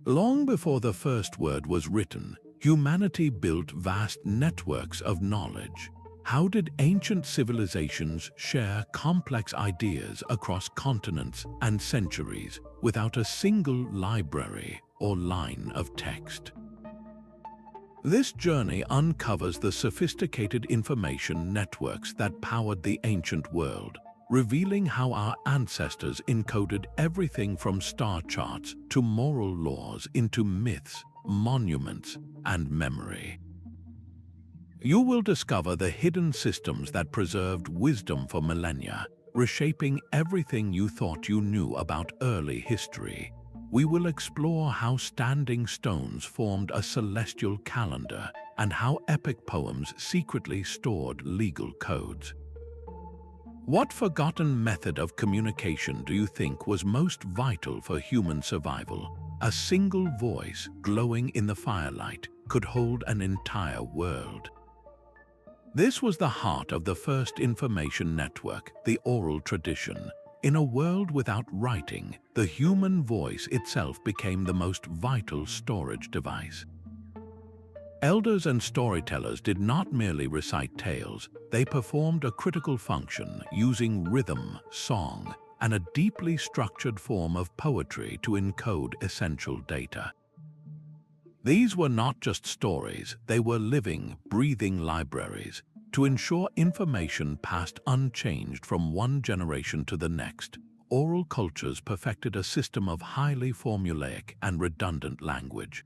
Long before the first word was written, humanity built vast networks of knowledge. How did ancient civilizations share complex ideas across continents and centuries without a single library or line of text? This journey uncovers the sophisticated information networks that powered the ancient world, revealing how our ancestors encoded everything from star charts to moral laws into myths, monuments, and memory. You will discover the hidden systems that preserved wisdom for millennia, reshaping everything you thought you knew about early history. We will explore how standing stones formed a celestial calendar and how epic poems secretly stored legal codes. What forgotten method of communication do you think was most vital for human survival? A single voice glowing in the firelight could hold an entire world. This was the heart of the first information network, the oral tradition. In a world without writing, the human voice itself became the most vital storage device. Elders and storytellers did not merely recite tales, they performed a critical function using rhythm, song, and a deeply structured form of poetry to encode essential data. These were not just stories, they were living, breathing libraries. To ensure information passed unchanged from one generation to the next, oral cultures perfected a system of highly formulaic and redundant language.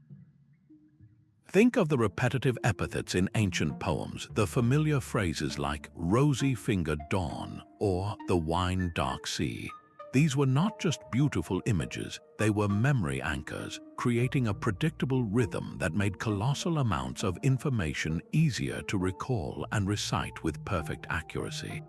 Think of the repetitive epithets in ancient poems, the familiar phrases like rosy-fingered dawn or the wine-dark sea. These were not just beautiful images, they were memory anchors, creating a predictable rhythm that made colossal amounts of information easier to recall and recite with perfect accuracy.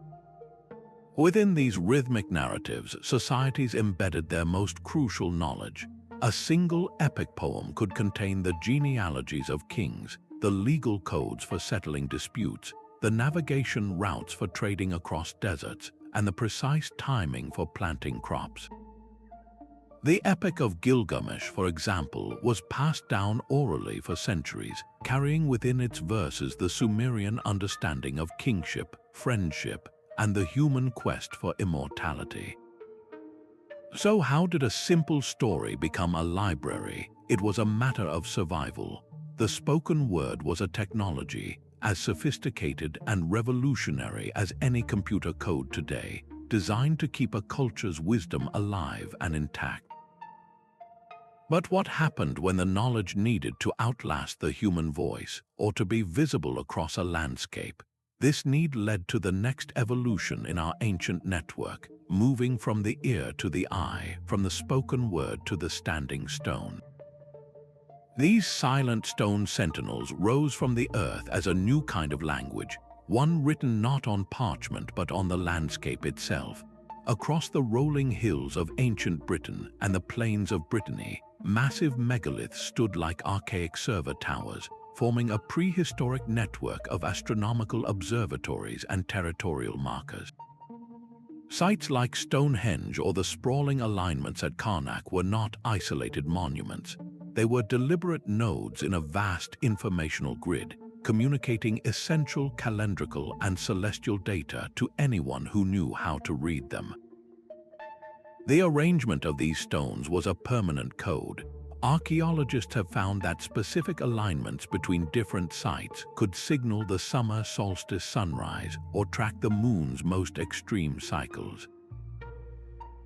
Within these rhythmic narratives, societies embedded their most crucial knowledge. A single epic poem could contain the genealogies of kings, the legal codes for settling disputes, the navigation routes for trading across deserts, and the precise timing for planting crops. The Epic of Gilgamesh, for example, was passed down orally for centuries, carrying within its verses the Sumerian understanding of kingship, friendship, and the human quest for immortality. So how did a simple story become a library? It was a matter of survival. The spoken word was a technology, as sophisticated and revolutionary as any computer code today, designed to keep a culture's wisdom alive and intact. But what happened when the knowledge needed to outlast the human voice, or to be visible across a landscape? This need led to the next evolution in our ancient network, moving from the ear to the eye, from the spoken word to the standing stone. These silent stone sentinels rose from the earth as a new kind of language, one written not on parchment but on the landscape itself. Across the rolling hills of ancient Britain and the plains of Brittany, massive megaliths stood like archaic server towers, forming a prehistoric network of astronomical observatories and territorial markers. Sites like Stonehenge or the sprawling alignments at Karnak were not isolated monuments. They were deliberate nodes in a vast informational grid, communicating essential calendrical and celestial data to anyone who knew how to read them. The arrangement of these stones was a permanent code. Archaeologists have found that specific alignments between different sites could signal the summer solstice sunrise or track the moon's most extreme cycles.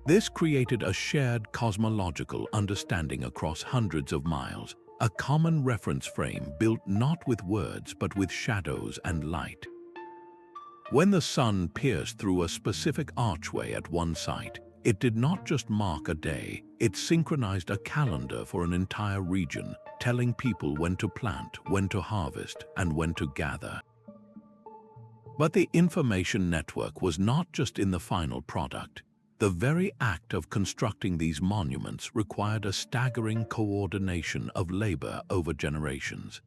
This created a shared cosmological understanding across hundreds of miles, a common reference frame built not with words but with shadows and light. When the sun pierced through a specific archway at one site, it did not just mark a day, it synchronized a calendar for an entire region, telling people when to plant, when to harvest, and when to gather. But the information network was not just in the final product. The very act of constructing these monuments required a staggering coordination of labor over generations.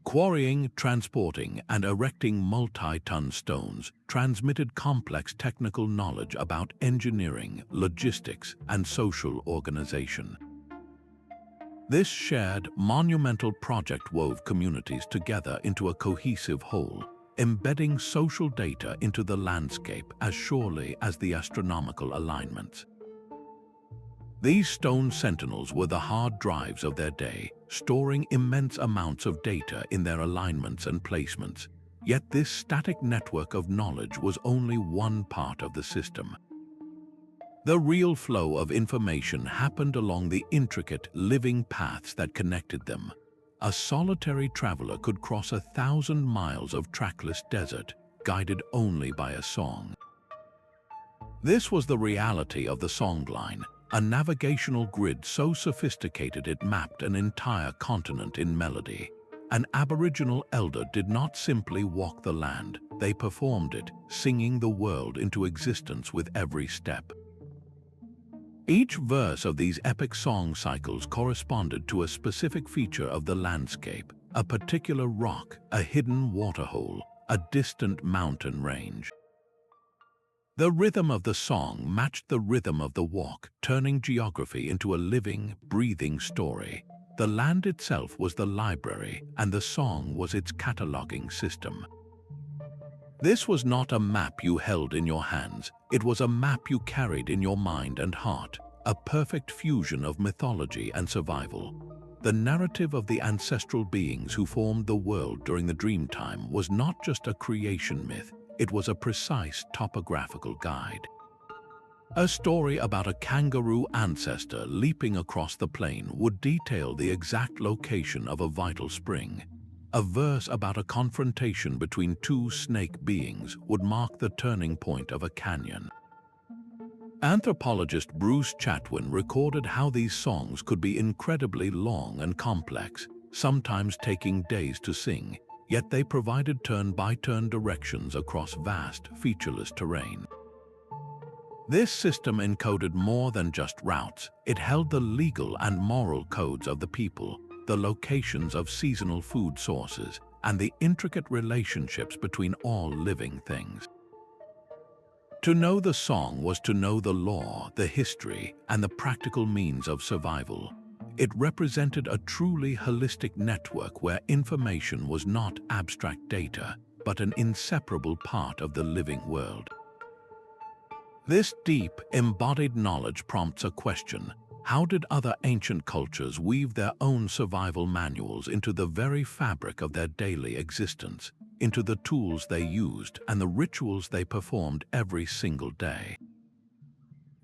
Quarrying, transporting, and erecting multi-ton stones transmitted complex technical knowledge about engineering, logistics, and social organization. This shared, monumental project wove communities together into a cohesive whole, embedding social data into the landscape as surely as the astronomical alignments. These stone sentinels were the hard drives of their day, storing immense amounts of data in their alignments and placements. Yet this static network of knowledge was only one part of the system. The real flow of information happened along the intricate, living paths that connected them. A solitary traveler could cross 1,000 miles of trackless desert, guided only by a song. This was the reality of the Songline, a navigational grid so sophisticated it mapped an entire continent in melody. An Aboriginal elder did not simply walk the land, they performed it, singing the world into existence with every step. Each verse of these epic song cycles corresponded to a specific feature of the landscape, a particular rock, a hidden waterhole, a distant mountain range. The rhythm of the song matched the rhythm of the walk, turning geography into a living, breathing story. The land itself was the library, and the song was its cataloging system. This was not a map you held in your hands, it was a map you carried in your mind and heart, a perfect fusion of mythology and survival. The narrative of the ancestral beings who formed the world during the Dreamtime was not just a creation myth, it was a precise topographical guide. A story about a kangaroo ancestor leaping across the plain would detail the exact location of a vital spring. A verse about a confrontation between two snake beings would mark the turning point of a canyon. Anthropologist Bruce Chatwin recorded how these songs could be incredibly long and complex, sometimes taking days to sing, yet they provided turn-by-turn directions across vast, featureless terrain. This system encoded more than just routes, it held the legal and moral codes of the people, the locations of seasonal food sources, and the intricate relationships between all living things. To know the song was to know the law, the history, and the practical means of survival. It represented a truly holistic network where information was not abstract data, but an inseparable part of the living world. This deep, embodied knowledge prompts a question. How did other ancient cultures weave their own survival manuals into the very fabric of their daily existence, into the tools they used and the rituals they performed every single day?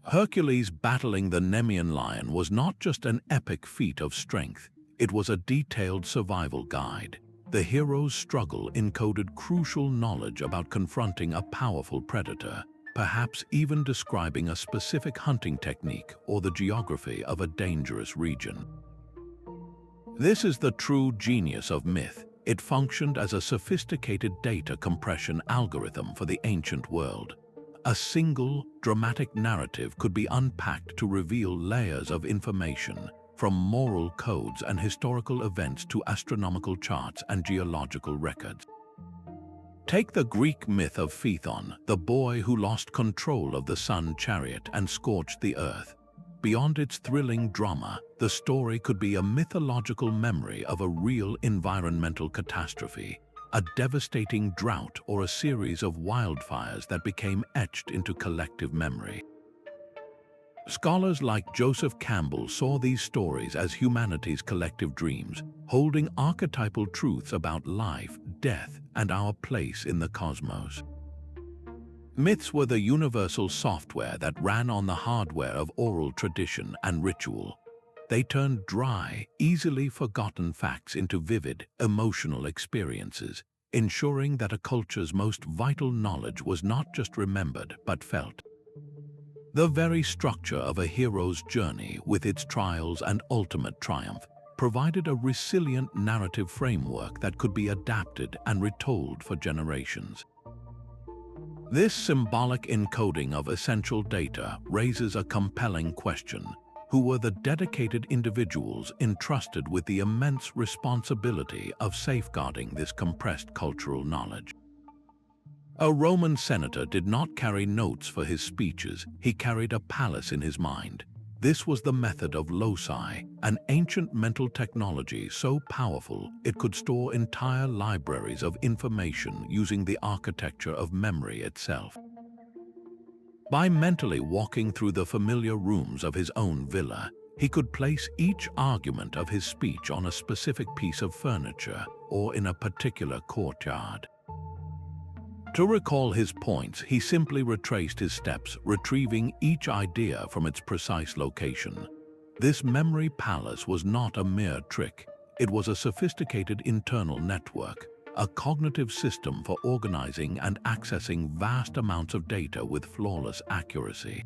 Hercules battling the Nemean lion was not just an epic feat of strength, it was a detailed survival guide. The hero's struggle encoded crucial knowledge about confronting a powerful predator, perhaps even describing a specific hunting technique or the geography of a dangerous region. This is the true genius of myth. It functioned as a sophisticated data compression algorithm for the ancient world. A single, dramatic narrative could be unpacked to reveal layers of information, from moral codes and historical events to astronomical charts and geological records. Take the Greek myth of Phaethon, the boy who lost control of the sun chariot and scorched the earth. Beyond its thrilling drama, the story could be a mythological memory of a real environmental catastrophe, a devastating drought or a series of wildfires that became etched into collective memory. Scholars like Joseph Campbell saw these stories as humanity's collective dreams, holding archetypal truths about life, death, and our place in the cosmos. Myths were the universal software that ran on the hardware of oral tradition and ritual. They turned dry, easily forgotten facts into vivid, emotional experiences, ensuring that a culture's most vital knowledge was not just remembered but felt. The very structure of a hero's journey, with its trials and ultimate triumph, provided a resilient narrative framework that could be adapted and retold for generations. This symbolic encoding of essential data raises a compelling question. Who were the dedicated individuals entrusted with the immense responsibility of safeguarding this compressed cultural knowledge? A Roman senator did not carry notes for his speeches, he carried a palace in his mind. This was the method of Loci, an ancient mental technology so powerful it could store entire libraries of information using the architecture of memory itself. By mentally walking through the familiar rooms of his own villa, he could place each argument of his speech on a specific piece of furniture or in a particular courtyard. To recall his points, he simply retraced his steps, retrieving each idea from its precise location. This memory palace was not a mere trick. It was a sophisticated internal network, a cognitive system for organizing and accessing vast amounts of data with flawless accuracy.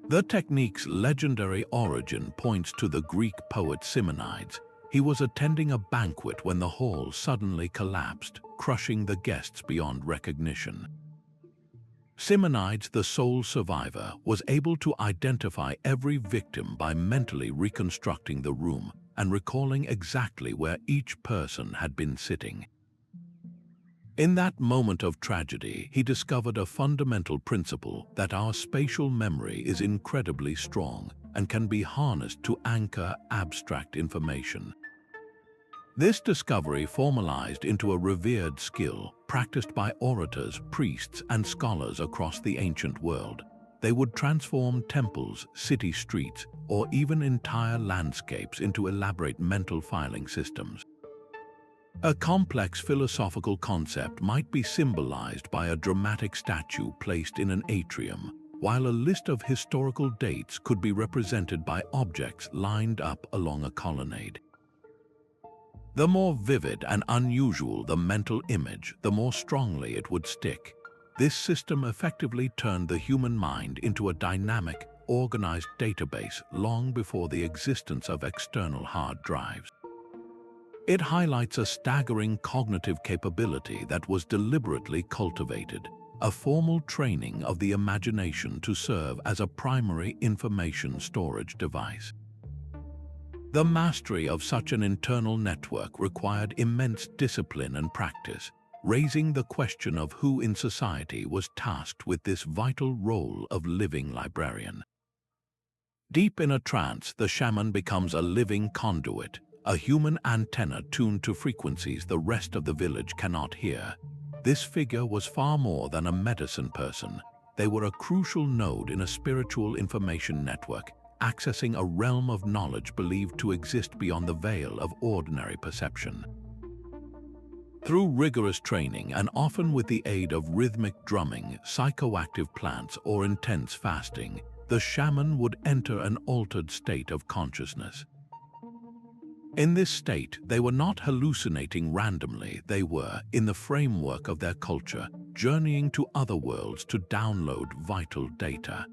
The technique's legendary origin points to the Greek poet Simonides. He was attending a banquet when the hall suddenly collapsed, crushing the guests beyond recognition. Simonides, the sole survivor, was able to identify every victim by mentally reconstructing the room and recalling exactly where each person had been sitting. In that moment of tragedy, he discovered a fundamental principle that our spatial memory is incredibly strong and can be harnessed to anchor abstract information. This discovery formalized into a revered skill practiced by orators, priests, and scholars across the ancient world. They would transform temples, city streets, or even entire landscapes into elaborate mental filing systems. A complex philosophical concept might be symbolized by a dramatic statue placed in an atrium, while a list of historical dates could be represented by objects lined up along a colonnade. The more vivid and unusual the mental image, the more strongly it would stick. This system effectively turned the human mind into a dynamic, organized database long before the existence of external hard drives. It highlights a staggering cognitive capability that was deliberately cultivated, a formal training of the imagination to serve as a primary information storage device. The mastery of such an internal network required immense discipline and practice, raising the question of who in society was tasked with this vital role of living librarian. Deep in a trance, the shaman becomes a living conduit, a human antenna tuned to frequencies the rest of the village cannot hear. This figure was far more than a medicine person. They were a crucial node in a spiritual information network, accessing a realm of knowledge believed to exist beyond the veil of ordinary perception. Through rigorous training and often with the aid of rhythmic drumming, psychoactive plants, or intense fasting, the shaman would enter an altered state of consciousness. In this state, they were not hallucinating randomly, they were, in the framework of their culture, journeying to other worlds to download vital data.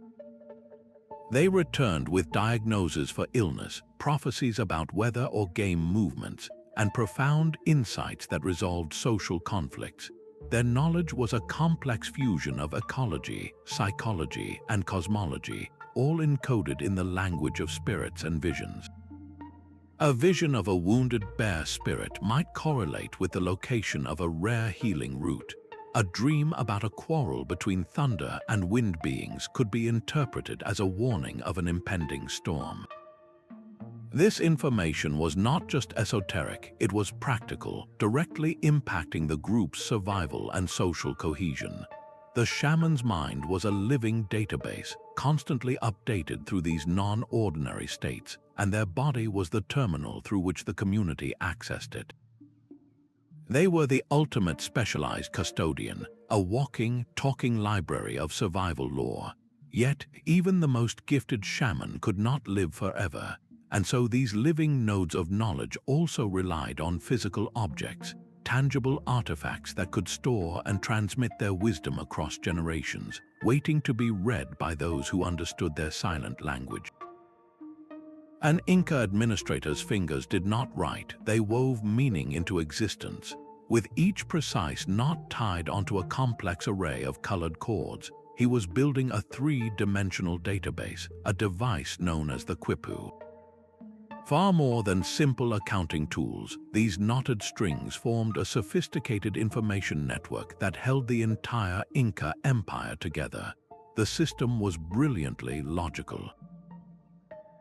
They returned with diagnoses for illness, prophecies about weather or game movements, and profound insights that resolved social conflicts. Their knowledge was a complex fusion of ecology, psychology, and cosmology, all encoded in the language of spirits and visions. A vision of a wounded bear spirit might correlate with the location of a rare healing root. A dream about a quarrel between thunder and wind beings could be interpreted as a warning of an impending storm. This information was not just esoteric, it was practical, directly impacting the group's survival and social cohesion. The shaman's mind was a living database, constantly updated through these non-ordinary states, and their body was the terminal through which the community accessed it. They were the ultimate specialized custodian, a walking, talking library of survival lore. Yet, even the most gifted shaman could not live forever, and so these living nodes of knowledge also relied on physical objects, tangible artifacts that could store and transmit their wisdom across generations, waiting to be read by those who understood their silent language. An Inca administrator's fingers did not write, they wove meaning into existence. With each precise knot tied onto a complex array of colored chords, he was building a three-dimensional database, a device known as the Quipu. Far more than simple accounting tools, these knotted strings formed a sophisticated information network that held the entire Inca empire together. The system was brilliantly logical.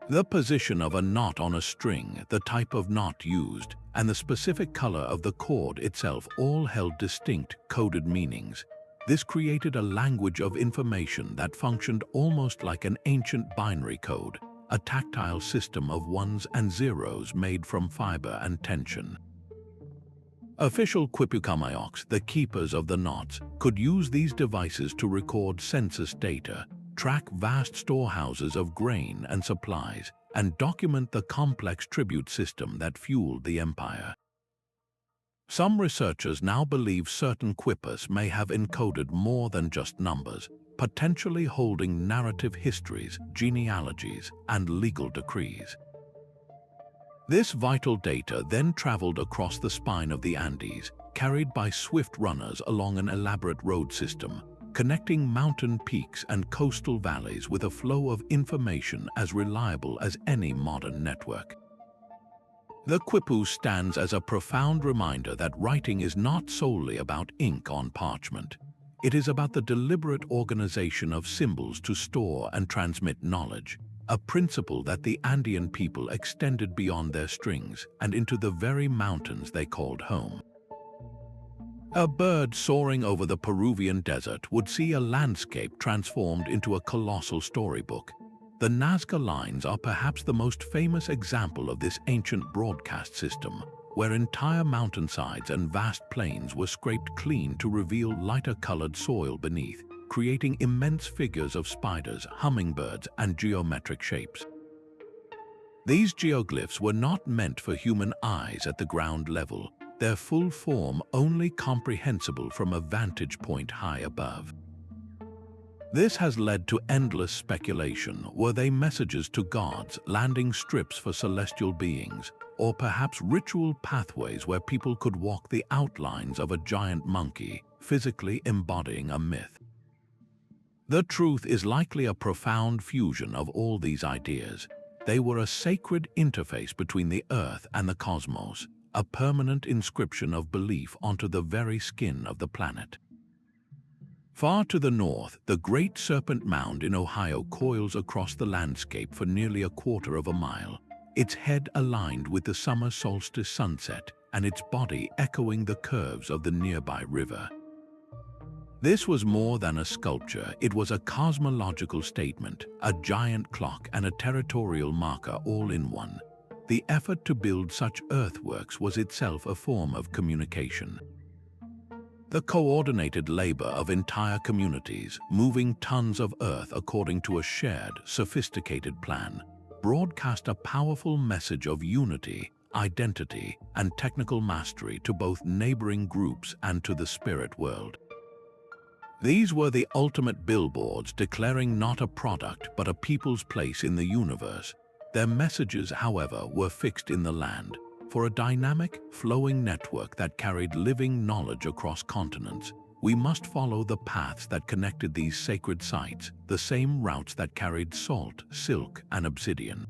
The position of a knot on a string, the type of knot used, and the specific color of the cord itself all held distinct, coded meanings. This created a language of information that functioned almost like an ancient binary code, a tactile system of ones and zeros made from fiber and tension. Official Quipu, the keepers of the knots, could use these devices to record census data, track vast storehouses of grain and supplies, and document the complex tribute system that fueled the empire. Some researchers now believe certain Quipus may have encoded more than just numbers, potentially holding narrative histories, genealogies, and legal decrees. This vital data then traveled across the spine of the Andes, carried by swift runners along an elaborate road system, connecting mountain peaks and coastal valleys with a flow of information as reliable as any modern network. The Quipu stands as a profound reminder that writing is not solely about ink on parchment. It is about the deliberate organization of symbols to store and transmit knowledge, a principle that the Andean people extended beyond their strings and into the very mountains they called home. A bird soaring over the Peruvian desert would see a landscape transformed into a colossal storybook. The Nazca lines are perhaps the most famous example of this ancient broadcast system, where entire mountainsides and vast plains were scraped clean to reveal lighter-colored soil beneath, creating immense figures of spiders, hummingbirds, and geometric shapes. These geoglyphs were not meant for human eyes at the ground level, their full form only comprehensible from a vantage point high above. This has led to endless speculation. Were they messages to gods, landing strips for celestial beings, or perhaps ritual pathways where people could walk the outlines of a giant monkey, physically embodying a myth? The truth is likely a profound fusion of all these ideas. They were a sacred interface between the earth and the cosmos, a permanent inscription of belief onto the very skin of the planet. Far to the north, the Great Serpent Mound in Ohio coils across the landscape for nearly a quarter of a mile, its head aligned with the summer solstice sunset and its body echoing the curves of the nearby river. This was more than a sculpture, it was a cosmological statement, a giant clock and a territorial marker all in one. The effort to build such earthworks was itself a form of communication. The coordinated labor of entire communities, moving tons of earth according to a shared, sophisticated plan, broadcast a powerful message of unity, identity, and technical mastery to both neighboring groups and to the spirit world. These were the ultimate billboards declaring not a product but a people's place in the universe. Their messages, however, were fixed in the land, for a dynamic, flowing network that carried living knowledge across continents. We must follow the paths that connected these sacred sites, the same routes that carried salt, silk, and obsidian.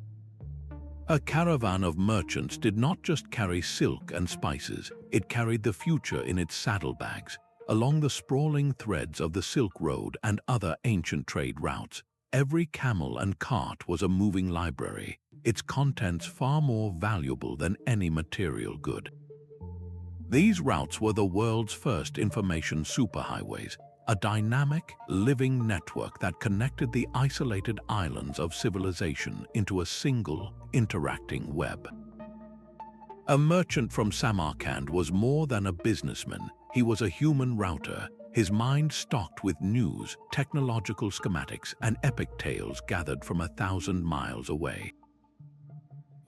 A caravan of merchants did not just carry silk and spices, it carried the future in its saddlebags. Along the sprawling threads of the Silk Road and other ancient trade routes, every camel and cart was a moving library, its contents far more valuable than any material good. These routes were the world's first information superhighways, a dynamic, living network that connected the isolated islands of civilization into a single, interacting web. A merchant from Samarkand was more than a businessman, he was a human router, his mind stocked with news, technological schematics, and epic tales gathered from 1,000 miles away.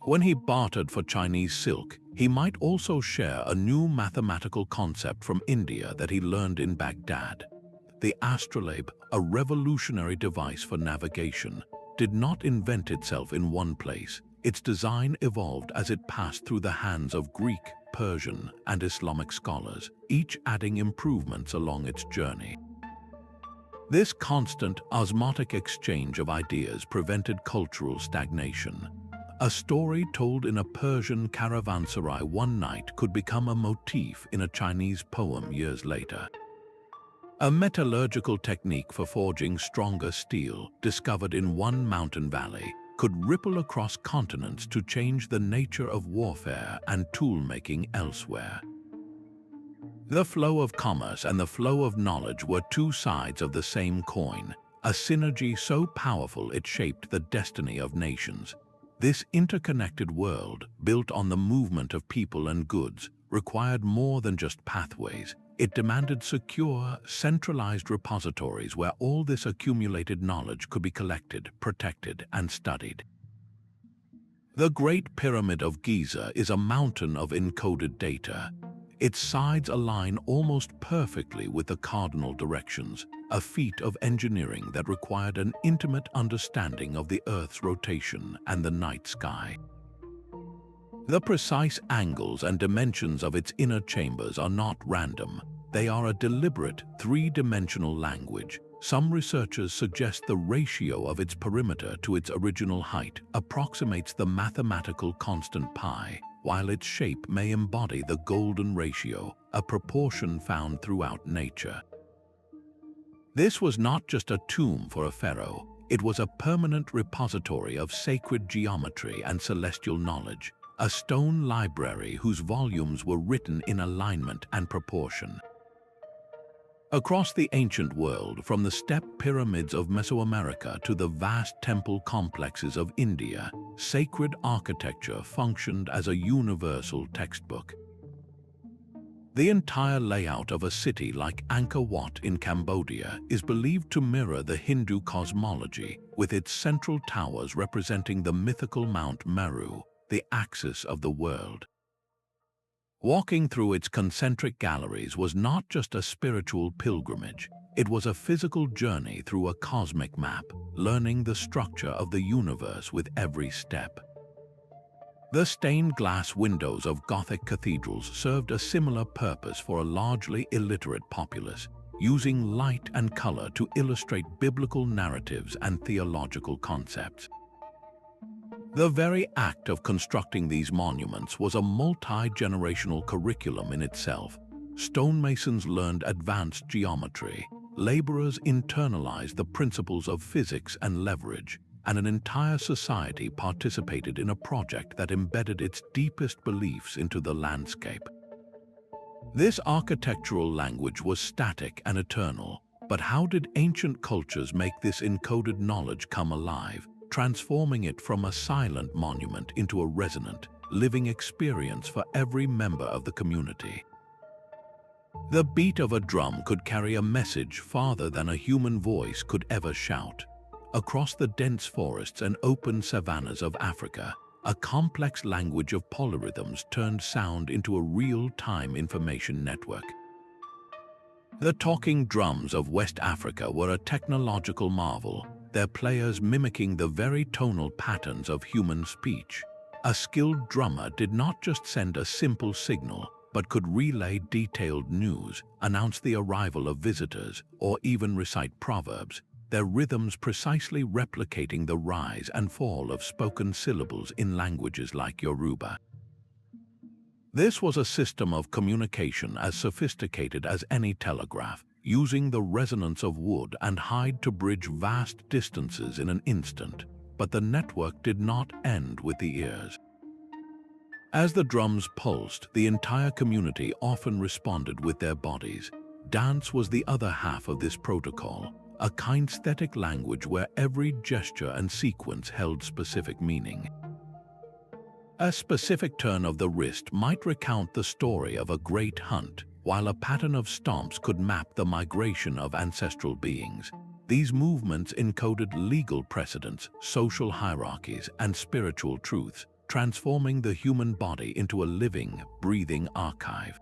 When he bartered for Chinese silk, he might also share a new mathematical concept from India that he learned in Baghdad. The astrolabe, a revolutionary device for navigation, did not invent itself in one place. Its design evolved as it passed through the hands of Greek, Persian, and Islamic scholars, each adding improvements along its journey. This constant, osmotic exchange of ideas prevented cultural stagnation. A story told in a Persian caravanserai one night could become a motif in a Chinese poem years later. A metallurgical technique for forging stronger steel, discovered in one mountain valley, could ripple across continents to change the nature of warfare and tool-making elsewhere. The flow of commerce and the flow of knowledge were two sides of the same coin, a synergy so powerful it shaped the destiny of nations. This interconnected world, built on the movement of people and goods, required more than just pathways. It demanded secure, centralized repositories where all this accumulated knowledge could be collected, protected, and studied. The Great Pyramid of Giza is a mountain of encoded data. Its sides align almost perfectly with the cardinal directions, a feat of engineering that required an intimate understanding of the Earth's rotation and the night sky. The precise angles and dimensions of its inner chambers are not random. They are a deliberate, three-dimensional language. Some researchers suggest the ratio of its perimeter to its original height approximates the mathematical constant pi, while its shape may embody the golden ratio, a proportion found throughout nature. This was not just a tomb for a pharaoh, it was a permanent repository of sacred geometry and celestial knowledge, a stone library whose volumes were written in alignment and proportion. Across the ancient world, from the step pyramids of Mesoamerica to the vast temple complexes of India, sacred architecture functioned as a universal textbook. The entire layout of a city like Angkor Wat in Cambodia is believed to mirror the Hindu cosmology, with its central towers representing the mythical Mount Meru, the axis of the world. Walking through its concentric galleries was not just a spiritual pilgrimage, it was a physical journey through a cosmic map, learning the structure of the universe with every step. The stained glass windows of Gothic cathedrals served a similar purpose for a largely illiterate populace, using light and color to illustrate biblical narratives and theological concepts. The very act of constructing these monuments was a multi-generational curriculum in itself. Stonemasons learned advanced geometry, laborers internalized the principles of physics and leverage, and an entire society participated in a project that embedded its deepest beliefs into the landscape. This architectural language was static and eternal, but how did ancient cultures make this encoded knowledge come alive, transforming it from a silent monument into a resonant, living experience for every member of the community? The beat of a drum could carry a message farther than a human voice could ever shout. Across the dense forests and open savannas of Africa, a complex language of polyrhythms turned sound into a real-time information network. The talking drums of West Africa were a technological marvel, their players mimicking the very tonal patterns of human speech. A skilled drummer did not just send a simple signal, but could relay detailed news, announce the arrival of visitors, or even recite proverbs, their rhythms precisely replicating the rise and fall of spoken syllables in languages like Yoruba. This was a system of communication as sophisticated as any telegraph, using the resonance of wood and hide to bridge vast distances in an instant. But the network did not end with the ears. As the drums pulsed, the entire community often responded with their bodies. Dance was the other half of this protocol, a kinesthetic language where every gesture and sequence held specific meaning. A specific turn of the wrist might recount the story of a great hunt, while a pattern of stomps could map the migration of ancestral beings. These movements encoded legal precedents, social hierarchies, and spiritual truths, transforming the human body into a living, breathing archive.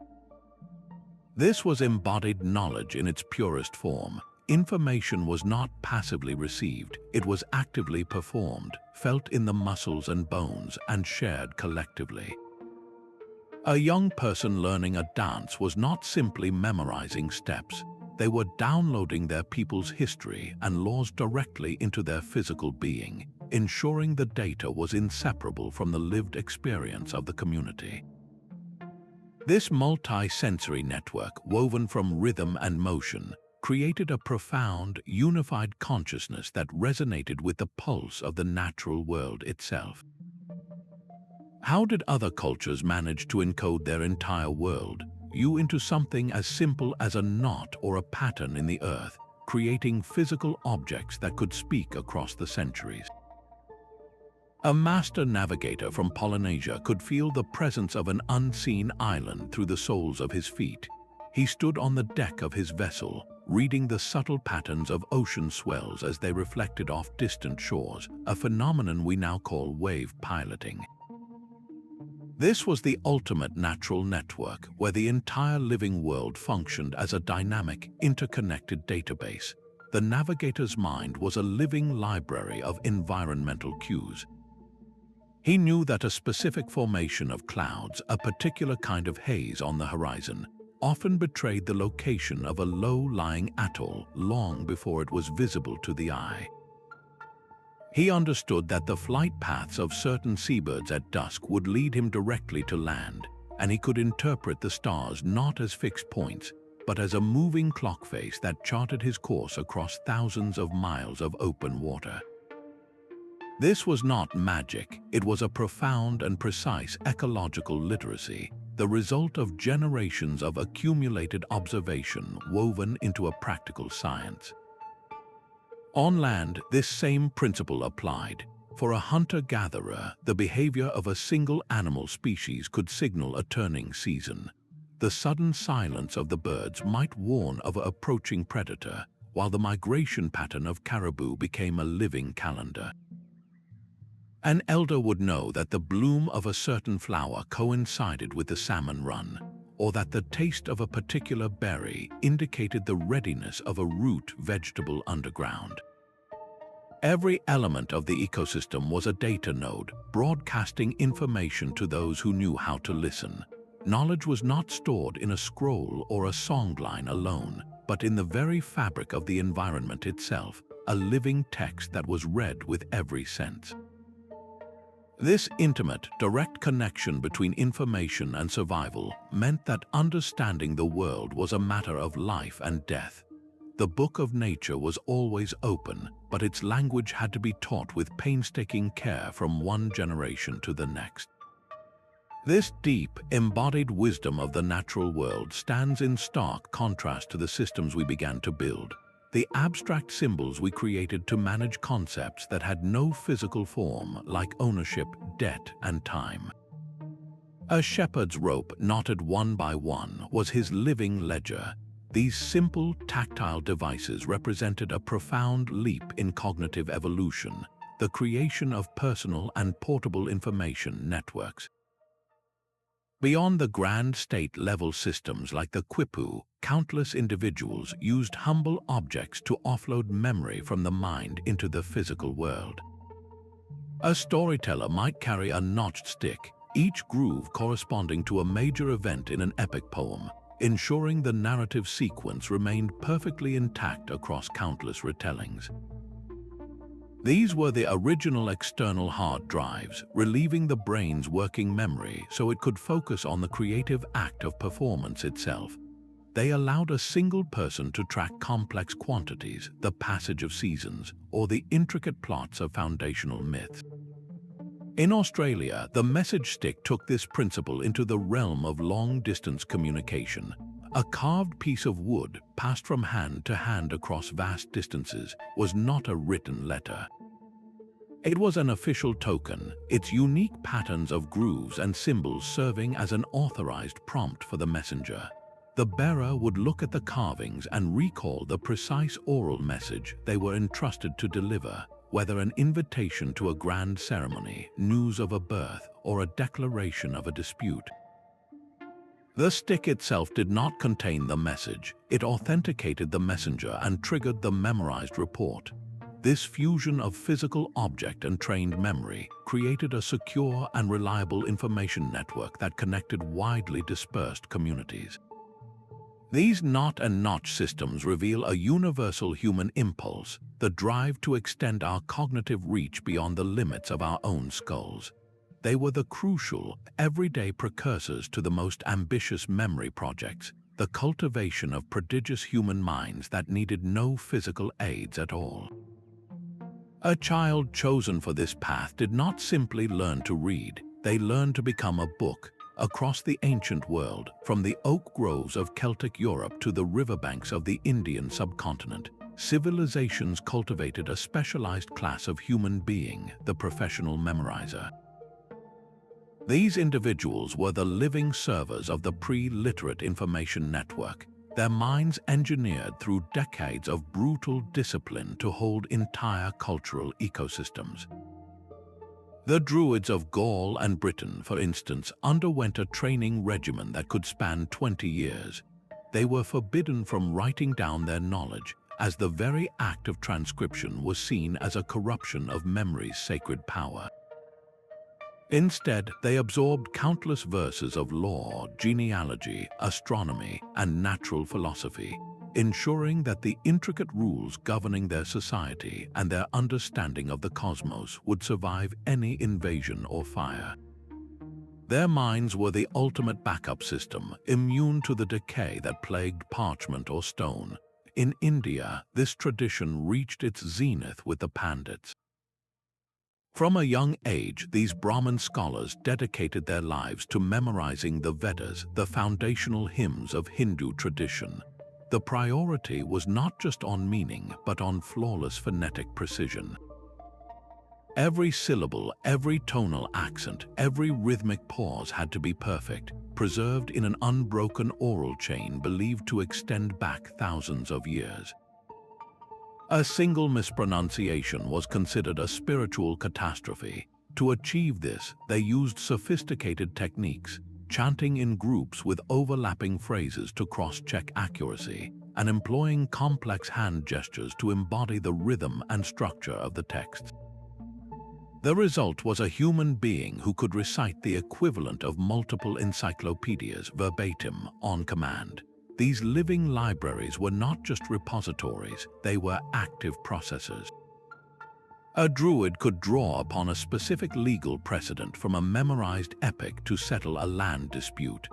This was embodied knowledge in its purest form. Information was not passively received, it was actively performed, felt in the muscles and bones, and shared collectively. A young person learning a dance was not simply memorizing steps. They were downloading their people's history and laws directly into their physical being, ensuring the data was inseparable from the lived experience of the community. This multi-sensory network, woven from rhythm and motion, created a profound, unified consciousness that resonated with the pulse of the natural world itself. How did other cultures manage to encode their entire world, into something as simple as a knot or a pattern in the earth, creating physical objects that could speak across the centuries? A master navigator from Polynesia could feel the presence of an unseen island through the soles of his feet. He stood on the deck of his vessel, reading the subtle patterns of ocean swells as they reflected off distant shores, a phenomenon we now call wave piloting. This was the ultimate natural network, where the entire living world functioned as a dynamic, interconnected database. The navigator's mind was a living library of environmental cues. He knew that a specific formation of clouds, a particular kind of haze on the horizon, often betrayed the location of a low-lying atoll long before it was visible to the eye. He understood that the flight paths of certain seabirds at dusk would lead him directly to land, and he could interpret the stars not as fixed points, but as a moving clock face that charted his course across thousands of miles of open water. This was not magic, it was a profound and precise ecological literacy, the result of generations of accumulated observation woven into a practical science. On land, this same principle applied. For a hunter-gatherer, the behavior of a single animal species could signal a turning season. The sudden silence of the birds might warn of an approaching predator, while the migration pattern of caribou became a living calendar. An elder would know that the bloom of a certain flower coincided with the salmon run, or that the taste of a particular berry indicated the readiness of a root vegetable underground. Every element of the ecosystem was a data node, broadcasting information to those who knew how to listen. Knowledge was not stored in a scroll or a songline alone, but in the very fabric of the environment itself, a living text that was read with every sense. This intimate, direct connection between information and survival meant that understanding the world was a matter of life and death. The book of nature was always open, but its language had to be taught with painstaking care from one generation to the next. This deep, embodied wisdom of the natural world stands in stark contrast to the systems we began to build. The abstract symbols we created to manage concepts that had no physical form, like ownership, debt, and time. A shepherd's rope knotted one by one was his living ledger. These simple, tactile devices represented a profound leap in cognitive evolution, the creation of personal and portable information networks. Beyond the grand state-level systems like the Quipu, countless individuals used humble objects to offload memory from the mind into the physical world. A storyteller might carry a notched stick, each groove corresponding to a major event in an epic poem, ensuring the narrative sequence remained perfectly intact across countless retellings. These were the original external hard drives, relieving the brain's working memory so it could focus on the creative act of performance itself. They allowed a single person to track complex quantities, the passage of seasons, or the intricate plots of foundational myths. In Australia, the message stick took this principle into the realm of long-distance communication. A carved piece of wood, passed from hand to hand across vast distances, was not a written letter. It was an official token, its unique patterns of grooves and symbols serving as an authorized prompt for the messenger. The bearer would look at the carvings and recall the precise oral message they were entrusted to deliver, whether an invitation to a grand ceremony, news of a birth, or a declaration of a dispute. The stick itself did not contain the message. It authenticated the messenger and triggered the memorized report. This fusion of physical object and trained memory created a secure and reliable information network that connected widely dispersed communities. These knot and notch systems reveal a universal human impulse, the drive to extend our cognitive reach beyond the limits of our own skulls. They were the crucial, everyday precursors to the most ambitious memory projects, the cultivation of prodigious human minds that needed no physical aids at all. A child chosen for this path did not simply learn to read, they learned to become a book. Across the ancient world, from the oak groves of Celtic Europe to the riverbanks of the Indian subcontinent, civilizations cultivated a specialized class of human being, the professional memorizer. These individuals were the living servers of the preliterate information network, their minds engineered through decades of brutal discipline to hold entire cultural ecosystems. The Druids of Gaul and Britain, for instance, underwent a training regimen that could span 20 years. They were forbidden from writing down their knowledge, as the very act of transcription was seen as a corruption of memory's sacred power. Instead, they absorbed countless verses of law, genealogy, astronomy, and natural philosophy, ensuring that the intricate rules governing their society and their understanding of the cosmos would survive any invasion or fire. Their minds were the ultimate backup system, immune to the decay that plagued parchment or stone. In India, this tradition reached its zenith with the Pandits. From a young age, these Brahmin scholars dedicated their lives to memorizing the Vedas, the foundational hymns of Hindu tradition. The priority was not just on meaning, but on flawless phonetic precision. Every syllable, every tonal accent, every rhythmic pause had to be perfect, preserved in an unbroken oral chain believed to extend back thousands of years. A single mispronunciation was considered a spiritual catastrophe. To achieve this, they used sophisticated techniques, chanting in groups with overlapping phrases to cross-check accuracy, and employing complex hand gestures to embody the rhythm and structure of the texts. The result was a human being who could recite the equivalent of multiple encyclopedias verbatim on command. These living libraries were not just repositories, they were active processors. A druid could draw upon a specific legal precedent from a memorized epic to settle a land dispute.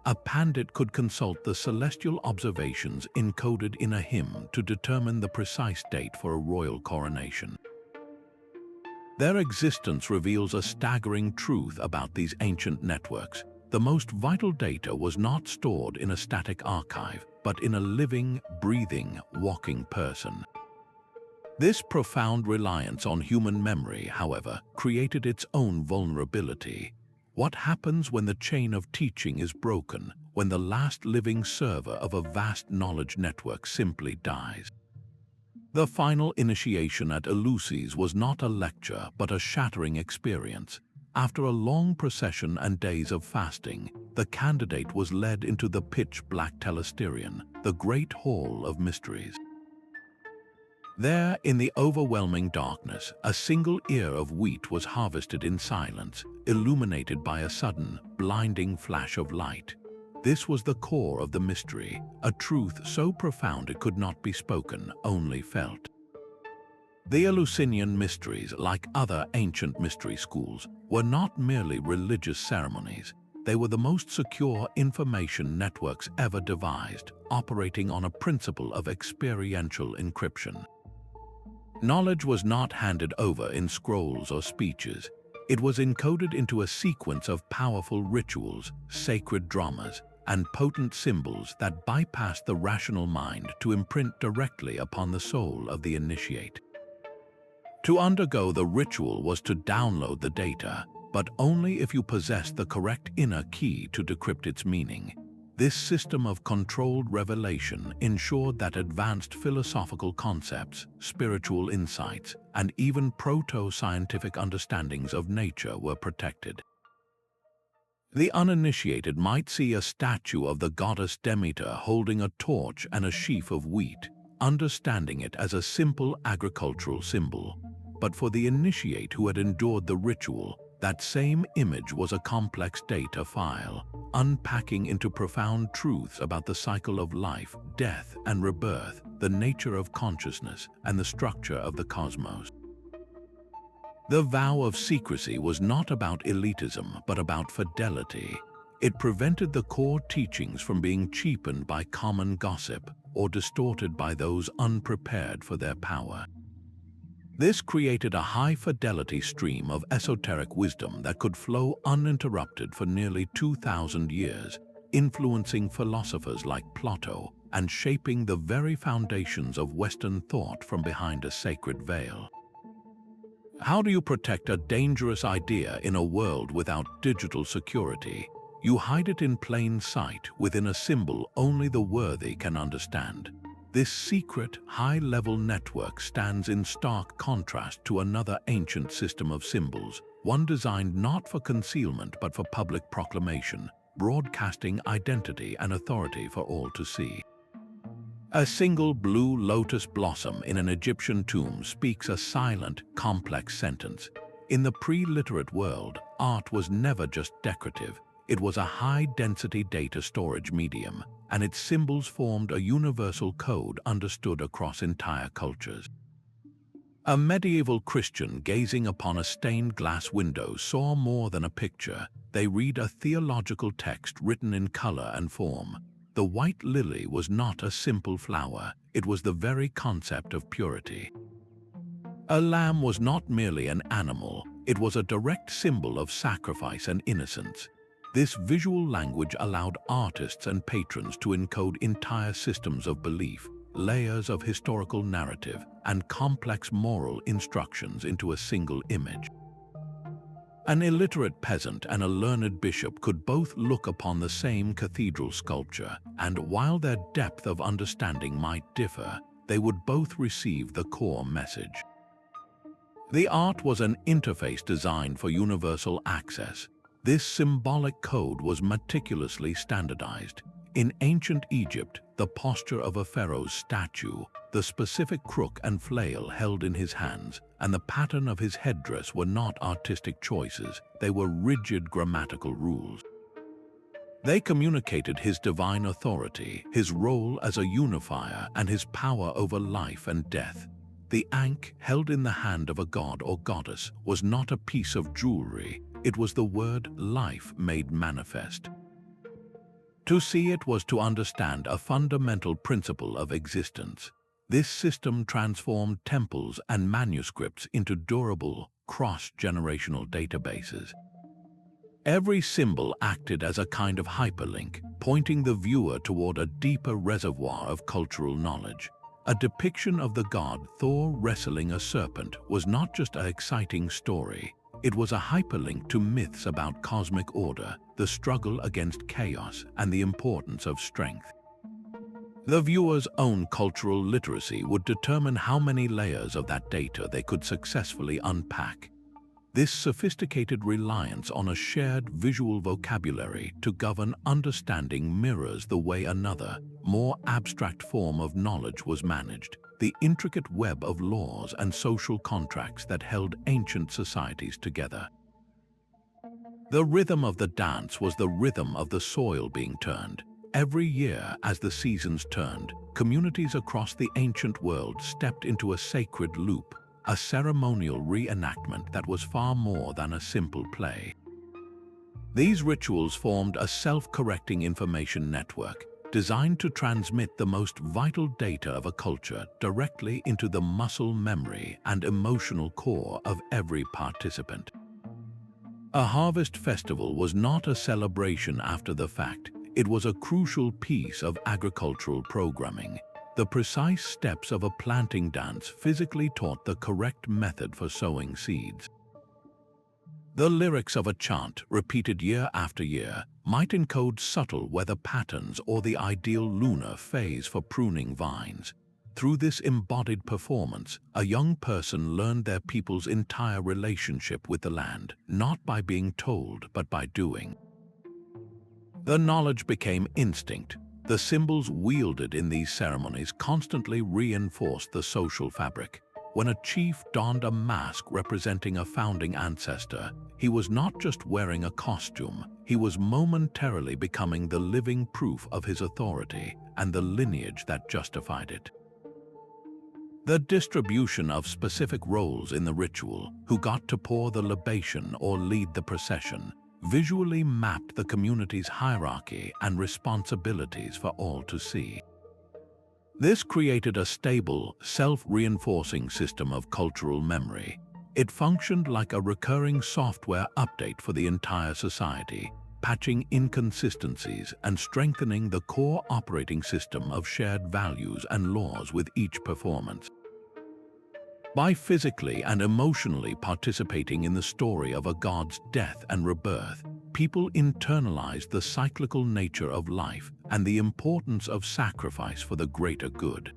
A pandit could consult the celestial observations encoded in a hymn to determine the precise date for a royal coronation. Their existence reveals a staggering truth about these ancient networks. The most vital data was not stored in a static archive, but in a living, breathing, walking person. This profound reliance on human memory, however, created its own vulnerability. What happens when the chain of teaching is broken, when the last living server of a vast knowledge network simply dies? The final initiation at Eleusis was not a lecture, but a shattering experience. After a long procession and days of fasting, the candidate was led into the pitch-black telesterion, the great hall of mysteries. There, in the overwhelming darkness, a single ear of wheat was harvested in silence, illuminated by a sudden, blinding flash of light. This was the core of the mystery, a truth so profound it could not be spoken, only felt. The Eleusinian mysteries, like other ancient mystery schools, were not merely religious ceremonies. They were the most secure information networks ever devised, operating on a principle of experiential encryption. Knowledge was not handed over in scrolls or speeches. It was encoded into a sequence of powerful rituals, sacred dramas, and potent symbols that bypassed the rational mind to imprint directly upon the soul of the initiate. To undergo the ritual was to download the data, but only if you possessed the correct inner key to decrypt its meaning. This system of controlled revelation ensured that advanced philosophical concepts, spiritual insights, and even proto-scientific understandings of nature were protected. The uninitiated might see a statue of the goddess Demeter holding a torch and a sheaf of wheat, understanding it as a simple agricultural symbol. But for the initiate who had endured the ritual, that same image was a complex data file, unpacking into profound truths about the cycle of life, death, and rebirth, the nature of consciousness, and the structure of the cosmos. The vow of secrecy was not about elitism, but about fidelity. It prevented the core teachings from being cheapened by common gossip or distorted by those unprepared for their power. This created a high-fidelity stream of esoteric wisdom that could flow uninterrupted for nearly 2,000 years, influencing philosophers like Plato and shaping the very foundations of Western thought from behind a sacred veil. How do you protect a dangerous idea in a world without digital security? You hide it in plain sight within a symbol only the worthy can understand. This secret, high-level network stands in stark contrast to another ancient system of symbols, one designed not for concealment but for public proclamation, broadcasting identity and authority for all to see. A single blue lotus blossom in an Egyptian tomb speaks a silent, complex sentence. In the preliterate world, art was never just decorative. It was a high-density data storage medium, and its symbols formed a universal code understood across entire cultures. A medieval Christian gazing upon a stained glass window saw more than a picture. They read a theological text written in color and form. The white lily was not a simple flower, it was the very concept of purity. A lamb was not merely an animal, it was a direct symbol of sacrifice and innocence. This visual language allowed artists and patrons to encode entire systems of belief, layers of historical narrative, and complex moral instructions into a single image. An illiterate peasant and a learned bishop could both look upon the same cathedral sculpture, and while their depth of understanding might differ, they would both receive the core message. The art was an interface designed for universal access. This symbolic code was meticulously standardized. In ancient Egypt, the posture of a pharaoh's statue, the specific crook and flail held in his hands, and the pattern of his headdress were not artistic choices, they were rigid grammatical rules. They communicated his divine authority, his role as a unifier, and his power over life and death. The ankh held in the hand of a god or goddess was not a piece of jewelry, it was the word life made manifest. To see it was to understand a fundamental principle of existence. This system transformed temples and manuscripts into durable, cross-generational databases. Every symbol acted as a kind of hyperlink, pointing the viewer toward a deeper reservoir of cultural knowledge. A depiction of the god Thor wrestling a serpent was not just an exciting story, it was a hyperlink to myths about cosmic order, the struggle against chaos, and the importance of strength. The viewer's own cultural literacy would determine how many layers of that data they could successfully unpack. This sophisticated reliance on a shared visual vocabulary to govern understanding mirrors the way another, more abstract form of knowledge was managed, the intricate web of laws and social contracts that held ancient societies together. The rhythm of the dance was the rhythm of the soil being turned. Every year, as the seasons turned, communities across the ancient world stepped into a sacred loop, a ceremonial reenactment that was far more than a simple play. These rituals formed a self-correcting information network, designed to transmit the most vital data of a culture directly into the muscle memory and emotional core of every participant. A harvest festival was not a celebration after the fact, it was a crucial piece of agricultural programming. The precise steps of a planting dance physically taught the correct method for sowing seeds. The lyrics of a chant, repeated year after year, might encode subtle weather patterns or the ideal lunar phase for pruning vines. Through this embodied performance, a young person learned their people's entire relationship with the land, not by being told but by doing. The knowledge became instinct. The symbols wielded in these ceremonies constantly reinforced the social fabric. When a chief donned a mask representing a founding ancestor, he was not just wearing a costume, he was momentarily becoming the living proof of his authority and the lineage that justified it. The distribution of specific roles in the ritual, who got to pour the libation or lead the procession, visually mapped the community's hierarchy and responsibilities for all to see. This created a stable, self-reinforcing system of cultural memory. It functioned like a recurring software update for the entire society, patching inconsistencies and strengthening the core operating system of shared values and laws with each performance. By physically and emotionally participating in the story of a god's death and rebirth, people internalized the cyclical nature of life and the importance of sacrifice for the greater good.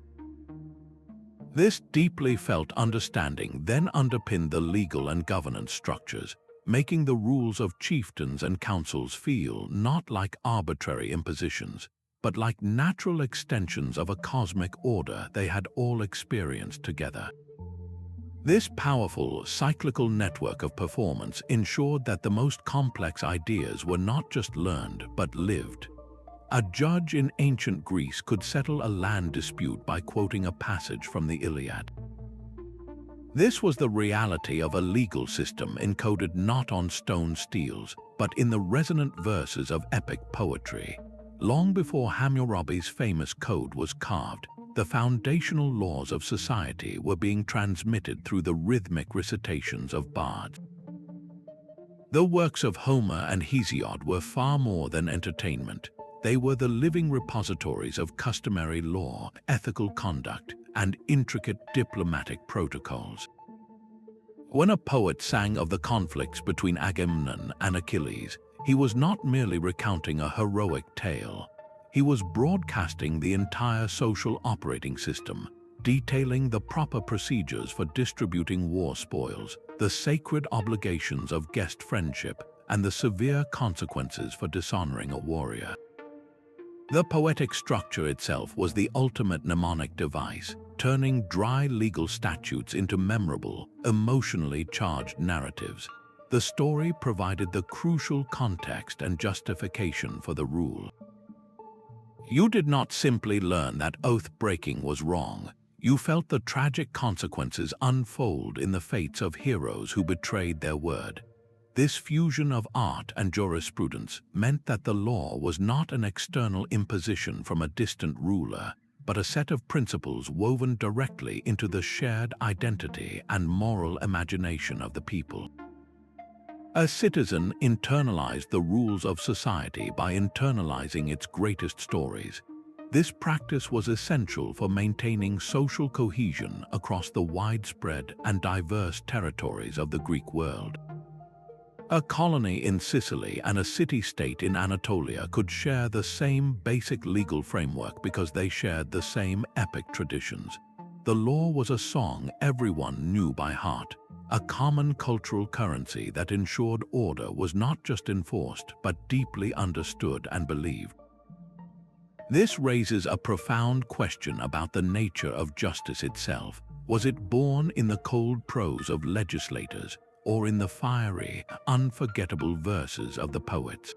This deeply felt understanding then underpinned the legal and governance structures, making the rules of chieftains and councils feel not like arbitrary impositions, but like natural extensions of a cosmic order they had all experienced together. This powerful, cyclical network of performance ensured that the most complex ideas were not just learned, but lived. A judge in ancient Greece could settle a land dispute by quoting a passage from the Iliad. This was the reality of a legal system encoded not on stone steels, but in the resonant verses of epic poetry. Long before Hammurabi's famous code was carved, the foundational laws of society were being transmitted through the rhythmic recitations of bards. The works of Homer and Hesiod were far more than entertainment. They were the living repositories of customary law, ethical conduct, and intricate diplomatic protocols. When a poet sang of the conflicts between Agamemnon and Achilles, he was not merely recounting a heroic tale. He was broadcasting the entire social operating system, detailing the proper procedures for distributing war spoils, the sacred obligations of guest friendship, and the severe consequences for dishonoring a warrior. The poetic structure itself was the ultimate mnemonic device, turning dry legal statutes into memorable, emotionally charged narratives. The story provided the crucial context and justification for the rule. You did not simply learn that oath-breaking was wrong. You felt the tragic consequences unfold in the fates of heroes who betrayed their word. This fusion of art and jurisprudence meant that the law was not an external imposition from a distant ruler, but a set of principles woven directly into the shared identity and moral imagination of the people. A citizen internalized the rules of society by internalizing its greatest stories. This practice was essential for maintaining social cohesion across the widespread and diverse territories of the Greek world. A colony in Sicily and a city-state in Anatolia could share the same basic legal framework because they shared the same epic traditions. The law was a song everyone knew by heart, a common cultural currency that ensured order was not just enforced but deeply understood and believed. This raises a profound question about the nature of justice itself. Was it born in the cold prose of legislators or in the fiery, unforgettable verses of the poets?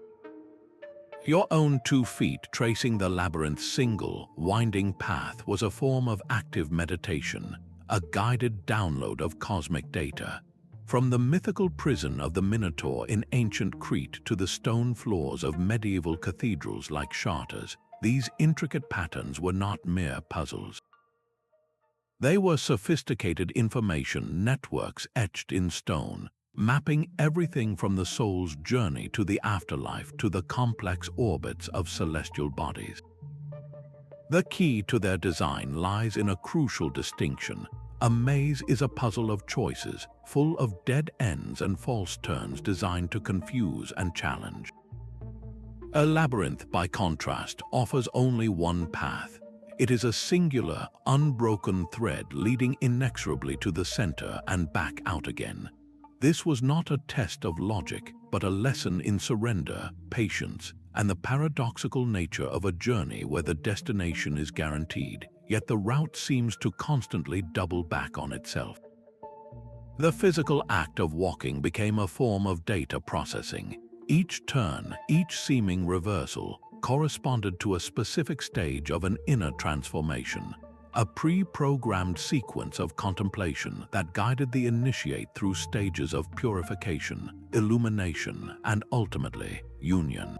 Your own 2 feet tracing the labyrinth's single, winding path was a form of active meditation, a guided download of cosmic data. From the mythical prison of the Minotaur in ancient Crete to the stone floors of medieval cathedrals like Chartres, these intricate patterns were not mere puzzles. They were sophisticated information networks etched in stone, mapping everything from the soul's journey to the afterlife to the complex orbits of celestial bodies. The key to their design lies in a crucial distinction. A maze is a puzzle of choices, full of dead ends and false turns designed to confuse and challenge. A labyrinth, by contrast, offers only one path. It is a singular, unbroken thread leading inexorably to the center and back out again. This was not a test of logic, but a lesson in surrender, patience, and the paradoxical nature of a journey where the destination is guaranteed, yet the route seems to constantly double back on itself. The physical act of walking became a form of data processing. Each turn, each seeming reversal, corresponded to a specific stage of an inner transformation, a pre-programmed sequence of contemplation that guided the initiate through stages of purification, illumination, and ultimately, union.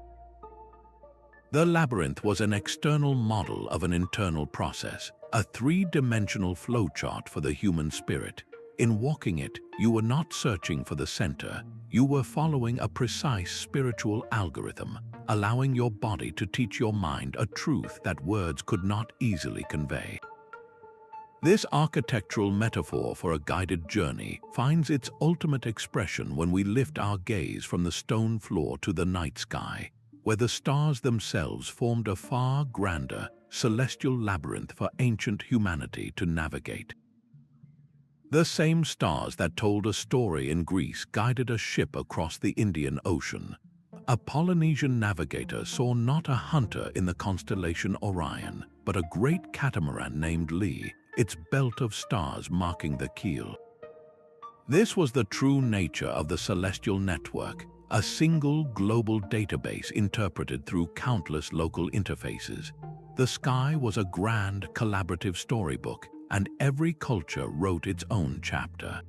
The labyrinth was an external model of an internal process, a three-dimensional flowchart for the human spirit. In walking it, you were not searching for the center, you were following a precise spiritual algorithm, allowing your body to teach your mind a truth that words could not easily convey. This architectural metaphor for a guided journey finds its ultimate expression when we lift our gaze from the stone floor to the night sky, where the stars themselves formed a far grander, celestial labyrinth for ancient humanity to navigate. The same stars that told a story in Greece guided a ship across the Indian Ocean. A Polynesian navigator saw not a hunter in the constellation Orion, but a great catamaran named Lee, its belt of stars marking the keel. This was the true nature of the celestial network, a single global database interpreted through countless local interfaces. The sky was a grand collaborative storybook, and every culture wrote its own chapter.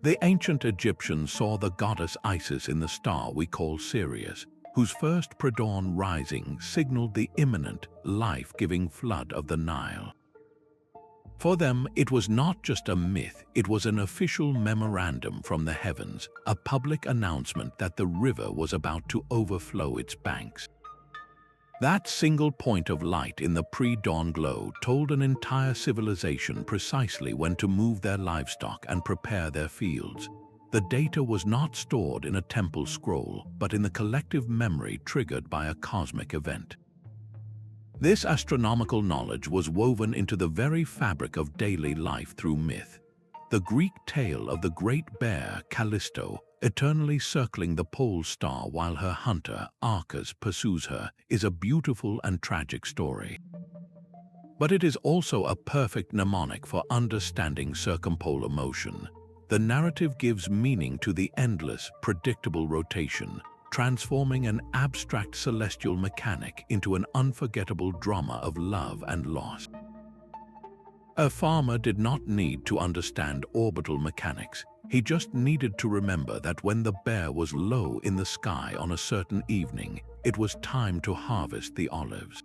The ancient Egyptians saw the goddess Isis in the star we call Sirius, whose first pre-dawn rising signaled the imminent, life-giving flood of the Nile. For them, it was not just a myth, it was an official memorandum from the heavens, a public announcement that the river was about to overflow its banks. That single point of light in the pre-dawn glow told an entire civilization precisely when to move their livestock and prepare their fields. The data was not stored in a temple scroll, but in the collective memory triggered by a cosmic event. This astronomical knowledge was woven into the very fabric of daily life through myth. The Greek tale of the great bear Callisto, eternally circling the pole star while her hunter, Arcas, pursues her, is a beautiful and tragic story. But it is also a perfect mnemonic for understanding circumpolar motion. The narrative gives meaning to the endless, predictable rotation, transforming an abstract celestial mechanic into an unforgettable drama of love and loss. A farmer did not need to understand orbital mechanics. He just needed to remember that when the bear was low in the sky on a certain evening, it was time to harvest the olives.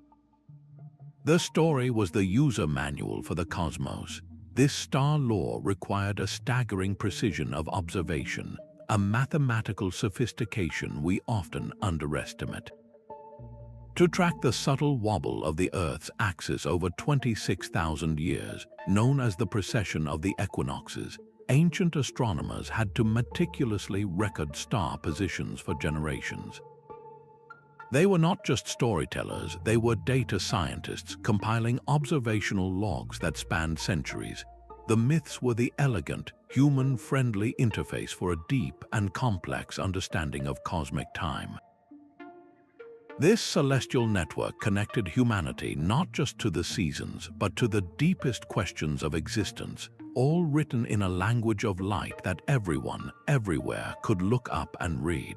The story was the user manual for the cosmos. This star lore required a staggering precision of observation, a mathematical sophistication we often underestimate. To track the subtle wobble of the Earth's axis over 26,000 years, known as the precession of the equinoxes, ancient astronomers had to meticulously record star positions for generations. They were not just storytellers, they were data scientists compiling observational logs that spanned centuries. The myths were the elegant, human-friendly interface for a deep and complex understanding of cosmic time. This celestial network connected humanity not just to the seasons, but to the deepest questions of existence, all written in a language of light that everyone, everywhere could look up and read.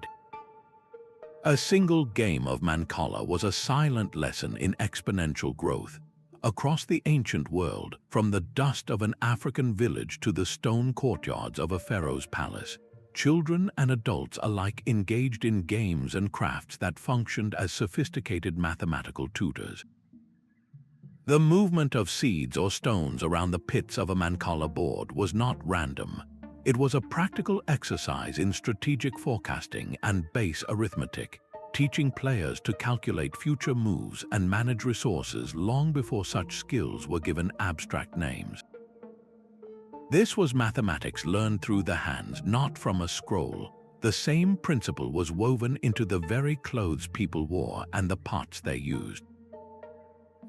A single game of Mancala was a silent lesson in exponential growth. Across the ancient world, from the dust of an African village to the stone courtyards of a pharaoh's palace, children and adults alike engaged in games and crafts that functioned as sophisticated mathematical tutors. The movement of seeds or stones around the pits of a Mancala board was not random. It was a practical exercise in strategic forecasting and base arithmetic, teaching players to calculate future moves and manage resources long before such skills were given abstract names. This was mathematics learned through the hands, not from a scroll. The same principle was woven into the very clothes people wore and the pots they used.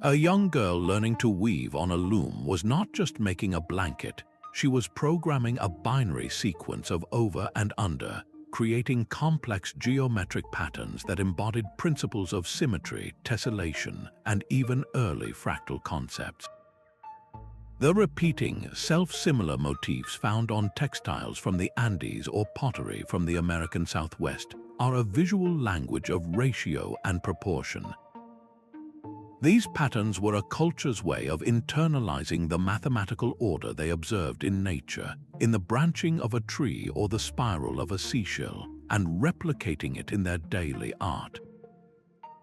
A young girl learning to weave on a loom was not just making a blanket, she was programming a binary sequence of over and under, creating complex geometric patterns that embodied principles of symmetry, tessellation, and even early fractal concepts. The repeating, self-similar motifs found on textiles from the Andes or pottery from the American Southwest are a visual language of ratio and proportion. These patterns were a culture's way of internalizing the mathematical order they observed in nature, in the branching of a tree or the spiral of a seashell, and replicating it in their daily art.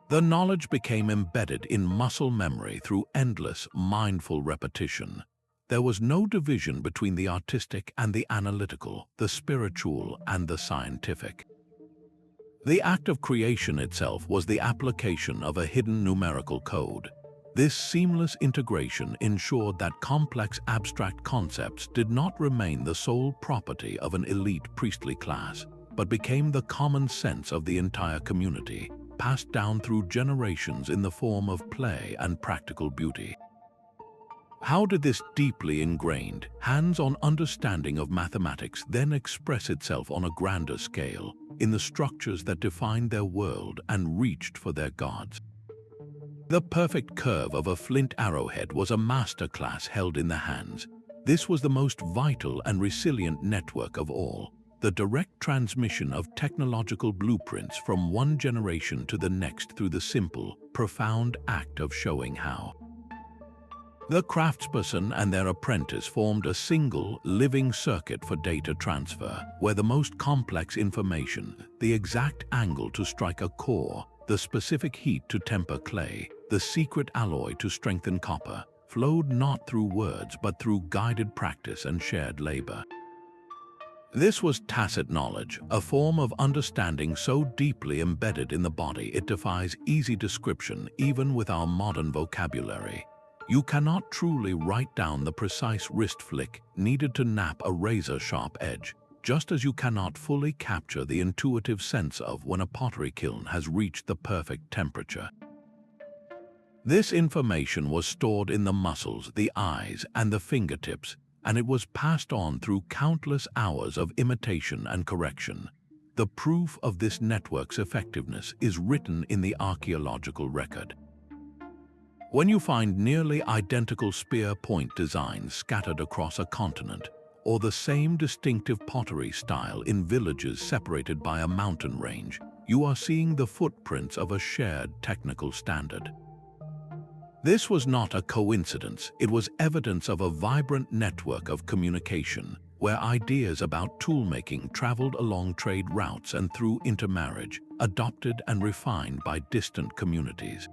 The knowledge became embedded in muscle memory through endless, mindful repetition. There was no division between the artistic and the analytical, the spiritual and the scientific. The act of creation itself was the application of a hidden numerical code. This seamless integration ensured that complex abstract concepts did not remain the sole property of an elite priestly class, but became the common sense of the entire community, passed down through generations in the form of play and practical beauty. How did this deeply ingrained, hands-on understanding of mathematics then express itself on a grander scale, in the structures that defined their world and reached for their gods? The perfect curve of a flint arrowhead was a masterclass held in the hands. This was the most vital and resilient network of all, the direct transmission of technological blueprints from one generation to the next through the simple, profound act of showing how. The craftsperson and their apprentice formed a single, living circuit for data transfer, where the most complex information, the exact angle to strike a core, the specific heat to temper clay, the secret alloy to strengthen copper, flowed not through words but through guided practice and shared labor. This was tacit knowledge, a form of understanding so deeply embedded in the body it defies easy description even with our modern vocabulary. You cannot truly write down the precise wrist flick needed to nap a razor-sharp edge, just as you cannot fully capture the intuitive sense of when a pottery kiln has reached the perfect temperature. This information was stored in the muscles, the eyes, and the fingertips, and it was passed on through countless hours of imitation and correction. The proof of this network's effectiveness is written in the archaeological record. When you find nearly identical spear point designs scattered across a continent, or the same distinctive pottery style in villages separated by a mountain range, you are seeing the footprints of a shared technical standard. This was not a coincidence, it was evidence of a vibrant network of communication, where ideas about toolmaking traveled along trade routes and through intermarriage, adopted and refined by distant communities.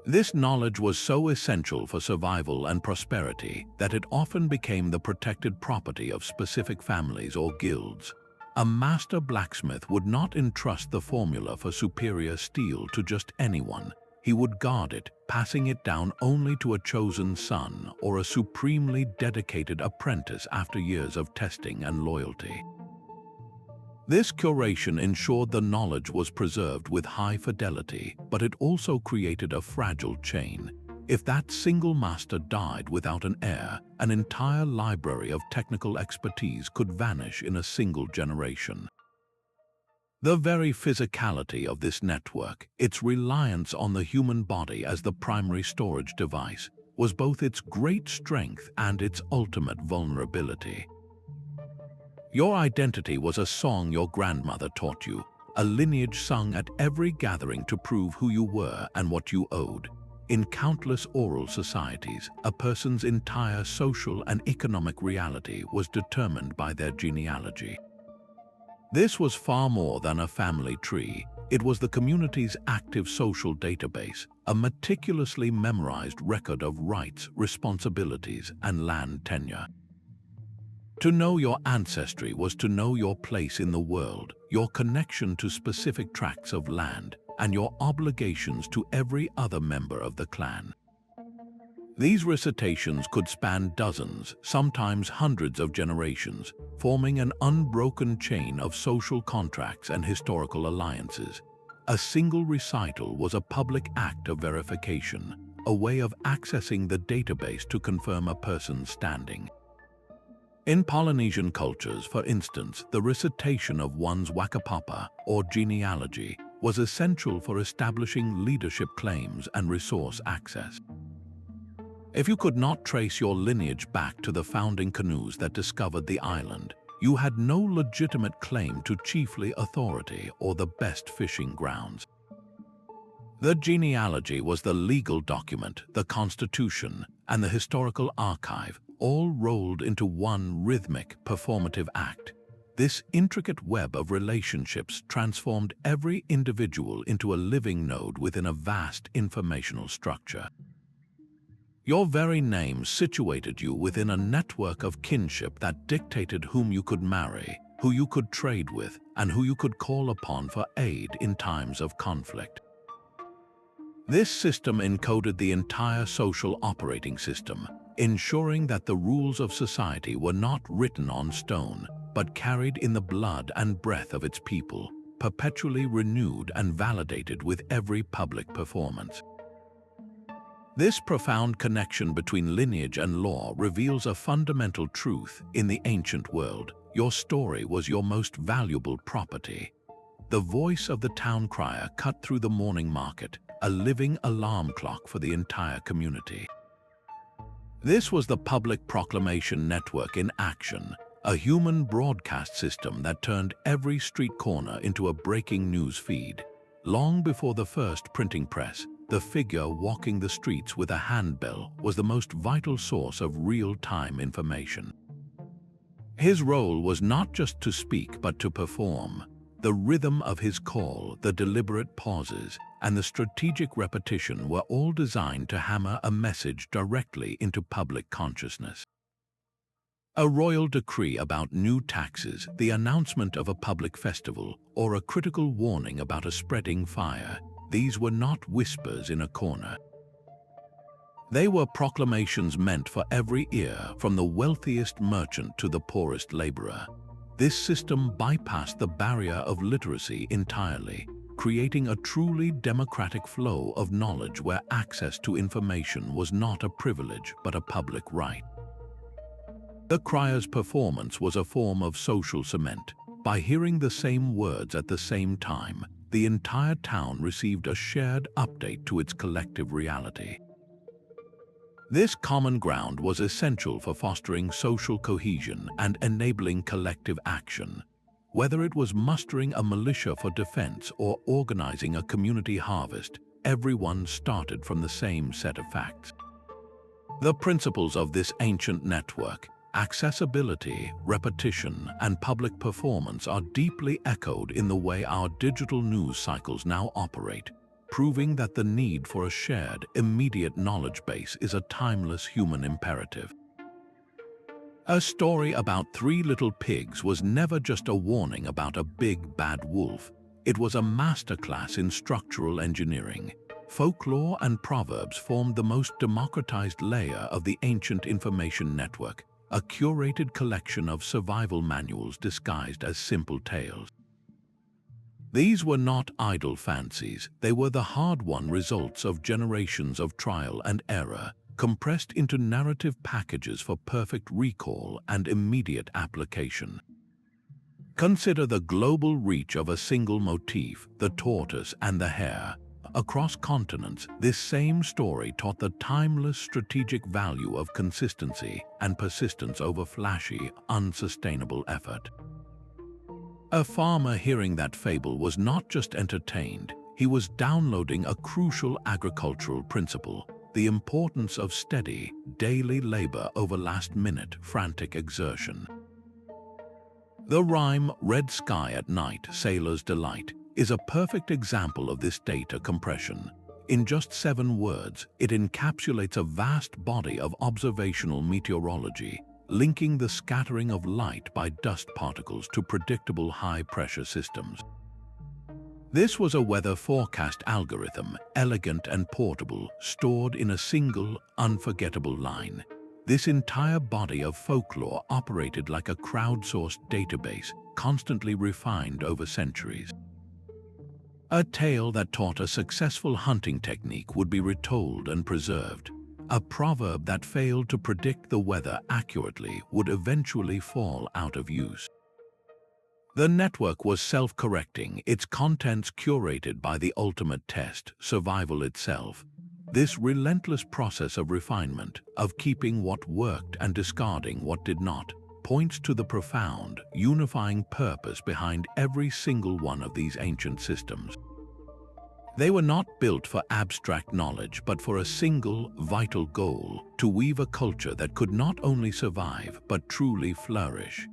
This knowledge was so essential for survival and prosperity that it often became the protected property of specific families or guilds. A master blacksmith would not entrust the formula for superior steel to just anyone. He would guard it, passing it down only to a chosen son or a supremely dedicated apprentice after years of testing and loyalty. This curation ensured the knowledge was preserved with high fidelity, but it also created a fragile chain. If that single master died without an heir, an entire library of technical expertise could vanish in a single generation. The very physicality of this network, its reliance on the human body as the primary storage device, was both its great strength and its ultimate vulnerability. Your identity was a song your grandmother taught you, a lineage sung at every gathering to prove who you were and what you owed. In countless oral societies, a person's entire social and economic reality was determined by their genealogy. This was far more than a family tree. It was the community's active social database, a meticulously memorized record of rights, responsibilities, and land tenure. To know your ancestry was to know your place in the world, your connection to specific tracts of land, and your obligations to every other member of the clan. These recitations could span dozens, sometimes hundreds of generations, forming an unbroken chain of social contracts and historical alliances. A single recital was a public act of verification, a way of accessing the database to confirm a person's standing. In Polynesian cultures, for instance, the recitation of one's wakapapa, or genealogy, was essential for establishing leadership claims and resource access. If you could not trace your lineage back to the founding canoes that discovered the island, you had no legitimate claim to chiefly authority or the best fishing grounds. The genealogy was the legal document, the constitution, and the historical archive, all rolled into one rhythmic, performative act. This intricate web of relationships transformed every individual into a living node within a vast informational structure. Your very name situated you within a network of kinship that dictated whom you could marry, who you could trade with, and who you could call upon for aid in times of conflict. This system encoded the entire social operating system, ensuring that the rules of society were not written on stone, but carried in the blood and breath of its people, perpetually renewed and validated with every public performance. This profound connection between lineage and law reveals a fundamental truth in the ancient world. Your story was your most valuable property. The voice of the town crier cut through the morning market, a living alarm clock for the entire community. This was the public proclamation network in action, a human broadcast system that turned every street corner into a breaking news feed. Long before the first printing press, the figure walking the streets with a handbell was the most vital source of real-time information. His role was not just to speak but to perform. The rhythm of his call, the deliberate pauses, and the strategic repetition were all designed to hammer a message directly into public consciousness. A royal decree about new taxes, the announcement of a public festival, or a critical warning about a spreading fire, these were not whispers in a corner. They were proclamations meant for every ear, from the wealthiest merchant to the poorest laborer. This system bypassed the barrier of literacy entirely, creating a truly democratic flow of knowledge where access to information was not a privilege but a public right. The crier's performance was a form of social cement. By hearing the same words at the same time, the entire town received a shared update to its collective reality. This common ground was essential for fostering social cohesion and enabling collective action. Whether it was mustering a militia for defense or organizing a community harvest, everyone started from the same set of facts. The principles of this ancient network, accessibility, repetition, and public performance, are deeply echoed in the way our digital news cycles now operate, proving that the need for a shared, immediate knowledge base is a timeless human imperative. A story about three little pigs was never just a warning about a big bad wolf. It was a masterclass in structural engineering. Folklore and proverbs formed the most democratized layer of the ancient information network, a curated collection of survival manuals disguised as simple tales. These were not idle fancies, they were the hard-won results of generations of trial and error, compressed into narrative packages for perfect recall and immediate application. Consider the global reach of a single motif, the tortoise and the hare. Across continents, this same story taught the timeless strategic value of consistency and persistence over flashy, unsustainable effort. A farmer hearing that fable was not just entertained, he was downloading a crucial agricultural principle: the importance of steady, daily labor over last-minute, frantic exertion. The rhyme, "Red sky at night, sailor's delight," is a perfect example of this data compression. In just 7 words, it encapsulates a vast body of observational meteorology, linking the scattering of light by dust particles to predictable high-pressure systems. This was a weather forecast algorithm, elegant and portable, stored in a single, unforgettable line. This entire body of folklore operated like a crowdsourced database, constantly refined over centuries. A tale that taught a successful hunting technique would be retold and preserved. A proverb that failed to predict the weather accurately would eventually fall out of use. The network was self-correcting, its contents curated by the ultimate test, survival itself. This relentless process of refinement, of keeping what worked and discarding what did not, points to the profound, unifying purpose behind every single one of these ancient systems. They were not built for abstract knowledge, but for a single, vital goal: to weave a culture that could not only survive, but truly flourish.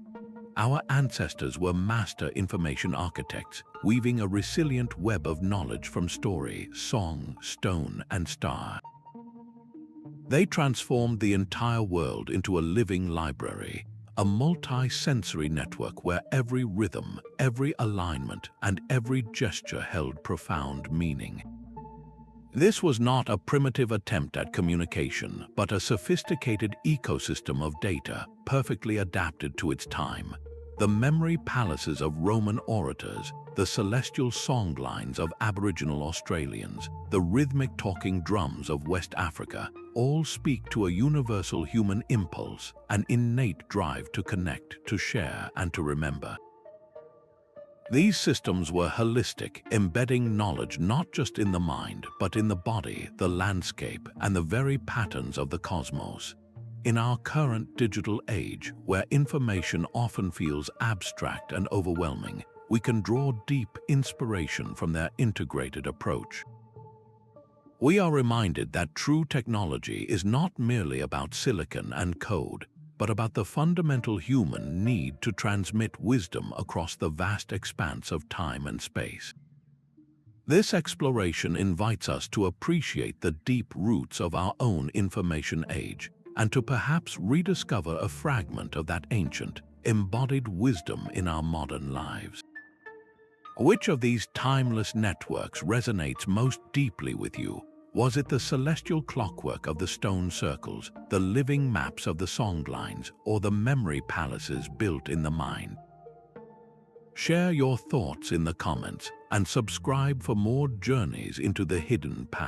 Our ancestors were master information architects, weaving a resilient web of knowledge from story, song, stone, and star. They transformed the entire world into a living library, a multi-sensory network where every rhythm, every alignment, and every gesture held profound meaning. This was not a primitive attempt at communication, but a sophisticated ecosystem of data, perfectly adapted to its time. The memory palaces of Roman orators, the celestial songlines of Aboriginal Australians, the rhythmic talking drums of West Africa, all speak to a universal human impulse, an innate drive to connect, to share, and to remember. These systems were holistic, embedding knowledge not just in the mind, but in the body, the landscape, and the very patterns of the cosmos. In our current digital age, where information often feels abstract and overwhelming, we can draw deep inspiration from their integrated approach. We are reminded that true technology is not merely about silicon and code, but about the fundamental human need to transmit wisdom across the vast expanse of time and space. This exploration invites us to appreciate the deep roots of our own information age, and to perhaps rediscover a fragment of that ancient, embodied wisdom in our modern lives. Which of these timeless networks resonates most deeply with you? Was it the celestial clockwork of the stone circles, the living maps of the songlines, or the memory palaces built in the mind? Share your thoughts in the comments and subscribe for more journeys into the hidden past.